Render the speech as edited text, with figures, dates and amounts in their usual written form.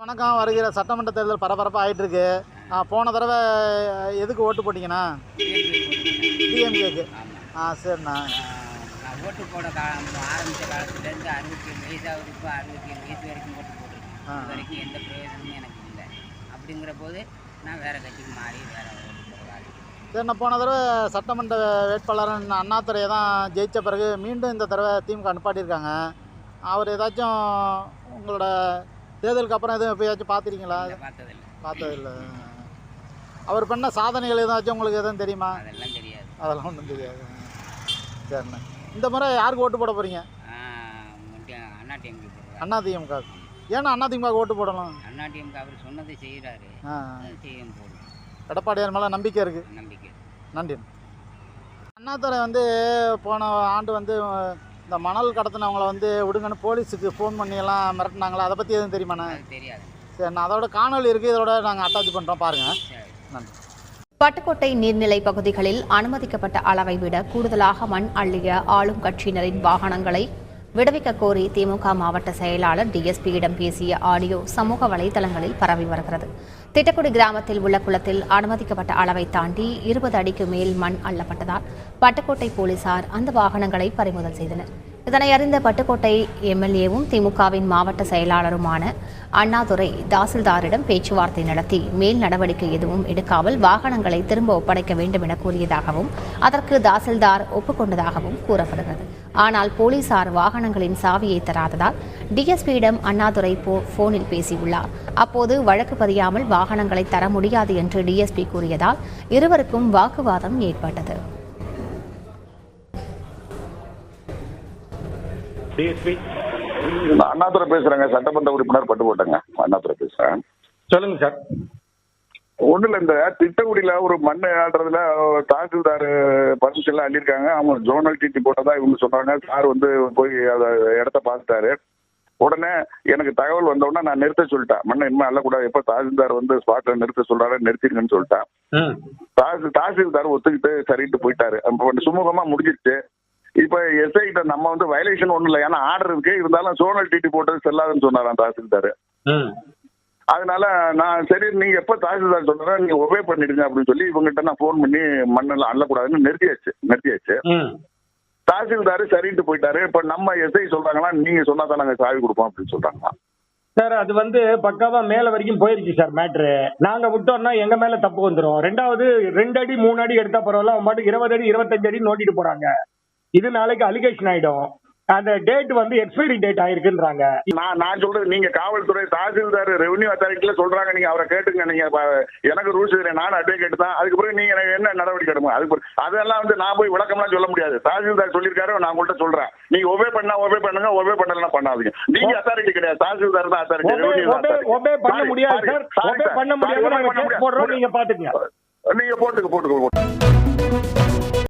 வணக்கம். வருகிற சட்டமன்ற தேர்தல் பரபரப்பாக ஆகிட்டு இருக்கு. போன தடவை எதுக்கு ஓட்டு போட்டிங்கண்ணா? டிஎம்கேக்கு. சரிண்ணா. நான் ஓட்டு போட ஆரம்பித்த காலத்துலேருந்து 67 வயசாகுது. இப்போ 67 வயசு வரைக்கும் ஓட்டு போட்டிருக்கேன். இது வரைக்கும் எந்த பிரயோஜனமும் எனக்கு இல்லை. அப்படிங்கிற போது நான் வேறு கட்சிக்கு மாறி வேறு ஓட்டு போடலாம். சரிண்ணா, போன தடவை சட்டமன்ற வேட்பாளர் அண்ணாதுரையை தான் ஜெயித்த பிறகு மீண்டும் இந்த தடவை திமுக அனுப்பாட்டியிருக்காங்க. அவர் ஏதாச்சும் உங்களோட தேர்தலுக்கு அப்புறம் எதுவும் எப்போயாச்சும் பார்த்துருக்கீங்களா? பார்த்ததில்லை. அவர் பண்ண சாதனைகள் ஏதாச்சும் உங்களுக்கு எதுவும் தெரியுமா? அதெல்லாம் தெரியாது. அதெல்லாம் ஒன்றும் தெரியாது. சரிண்ணா, இந்த முறை யாருக்கு ஓட்டு போட போகிறீங்க? அதிமுக. ஏன்னா அதிமுக ஓட்டு போடலாம்? அதிமுக அவர் சொன்னதை செய்கிறாரு. செய்யும் போது எடப்பாடியார் மேலே நம்பிக்கை இருக்குது. நம்பிக்கை. நன்றி. அண்ணாதுரை போன ஆண்டு இந்த மணல் கடத்தினவங்களை விடுங்கன்னு போலீஸுக்கு ஃபோன் பண்ணியெல்லாம் மிரட்டினாங்களா? அதை பற்றி எதுவும் தெரியுமாண்ணா? தெரியாது. சரிண்ணா, அதோட காணொலி இருக்குது, இதோட நாங்கள் அட்டாச் பண்ணுறோம், பாருங்கள். நன்றி. பட்டுக்கோட்டை நீர்நிலை பகுதிகளில் அனுமதிக்கப்பட்ட அளவை விட கூடுதலாக மண் அள்ளிய ஆளும் கட்சியினரின் வாகனங்களை விடுவிக்க கோரி திமுக மாவட்ட செயலாளர் டிஎஸ்பியிடம் பேசிய ஆடியோ சமூக வலைதளங்களில் பரவி வருகிறது. திட்டக்குடி கிராமத்தில் உள்ள குளத்தில் அனுமதிக்கப்பட்ட அளவை தாண்டி 20 அடிக்கு மேல் மண் அள்ளப்பட்டதால் பட்டுக்கோட்டை போலீசார் அந்த வாகனங்களை பறிமுதல் செய்தனர். இதனை அறிந்த பட்டுக்கோட்டை எம்எல்ஏவும் திமுகவின் மாவட்ட செயலாளருமான அண்ணாதுரை தாசில்தாரிடம் பேச்சுவார்த்தை நடத்தி மேல் நடவடிக்கை எதுவும் எடுக்காமல் வாகனங்களை திரும்ப ஒப்படைக்க வேண்டும் என கூறியதாகவும் அதற்கு தாசில்தார் ஒப்புக்கொண்டதாகவும் கூறப்படுகிறது. ஆனால் போலீசார் வாகனங்களின் சாவியை தராததால் டிஎஸ்பியிடம் அண்ணாதுரை போனில் பேசியுள்ளார். அப்போது வழக்கு பதியாமல் வாகனங்களை தர முடியாது என்று டிஎஸ்பி கூறியதால் இருவருக்கும் வாக்குவாதம் ஏற்பட்டது. அண்ணாதுரை பேசுறேங்க, சட்டமன்ற உறுப்பினர் பட்டுக்கோட்டைங்க. அண்ணாதுரை பேசுறேன். சொல்லுங்க சார். ஒண்ணு இல்ல, இந்த திட்டக்குடியில ஒரு மண் ஆடுறதுல தாசில்தார் பர்மிஷன்ல அள்ளியிருக்காங்க. அவங்க ஜோனல் டிடி போட்டதா இவங்க சொல்றாங்க. சார் போய் அந்த இடத்த பார்த்துட்டாரு. உடனே எனக்கு தகவல் வந்த உடனே நான் நிறுத்த சொல்லிட்டேன். மண்ணை இனிமே அள்ளக்கூடாது, எப்ப தாசில்தார் ஸ்பாட்ல நிறுத்த சொல்றாரு நிறுத்திருங்கன்னு சொல்லிட்டேன். தாசில்தார் ஒத்துக்கிட்டு சரிட்டு போயிட்டாரு. சுமூகமா முடிஞ்சிருச்சு. இப்ப எஸ்ஐ கிட்ட நம்ம வயலேஷன் ஒண்ணும் இல்லை, ஏன்னா ஆர்டர் இருக்கு. இருந்தாலும் சோனல் டிடி போட்டது செல்லாதுன்னு சொன்னாராம் தாசில்தார். அதனால நான் சரி நீங்க எப்ப தாசில்தார் சொல்றா நீங்க ஒபே பண்ணிடுங்க அப்படின்னு சொல்லி இவங்ககிட்ட நான் போன் பண்ணி மண்ணெல்லாம் அள்ளக்கூடாதுன்னு நிறுத்தியாச்சு. தாசில்தார் சரிட்டு போயிட்டாரு. இப்ப நம்ம எஸ்ஐ சொல்றாங்களா நீங்க சொன்னா தான் நாங்க சாவி கொடுப்போம் அப்படின்னு சொல்றாங்களா? சார் அது பக்காவா மேல வரைக்கும் போயிருச்சு சார் மேட்ரு. நாங்க விட்டோம்னா எங்க மேல தப்பு வந்துடும். ரெண்டாவது 2 அடி 3 அடி எடுத்தா பரவாயில்ல, அவன் பாட்டு 20 அடி 25 அடி நோட்டிட்டு போறாங்க. இது நாளைக்கு அலிகேஷன் ஆயிடும். அந்த டேட் எக்ஸ்பைரி டேட் ஆயிருக்குன்றாங்க. நான் சொல்றது நீங்க காவல்துறை தாசில்தார் ரெவன்யூ அத்தாரிட்டில சொல்றாங்க, நீங்க அவரை கேட்டுங்க. நீங்க எனக்கு ரூல்ஸ் நானும் அட்வொகேட் தான். அதுக்கு பிறகு நீங்க என்ன நடவடிக்கை எடுங்க. அதுக்கு அதெல்லாம் நான் போய் விளக்கம்லாம் சொல்ல முடியாது. தாசில்தார் சொல்லியிருக்காரு, நான் உங்கள்கிட்ட சொல்றேன். நீங்க ஒபே பண்ணுங்க, ஒபே பண்ணலாம் பண்ணாதீங்க. நீங்க அத்தாரிட்டி கிடையாது, தாசில்தார் தான் அத்தாரிட்டி. ஒபே பண்ண முடியாது சார். ஒபே பண்ண முடியாது. நீங்க பாத்துக்கங்க. நீங்க போட்டுக்க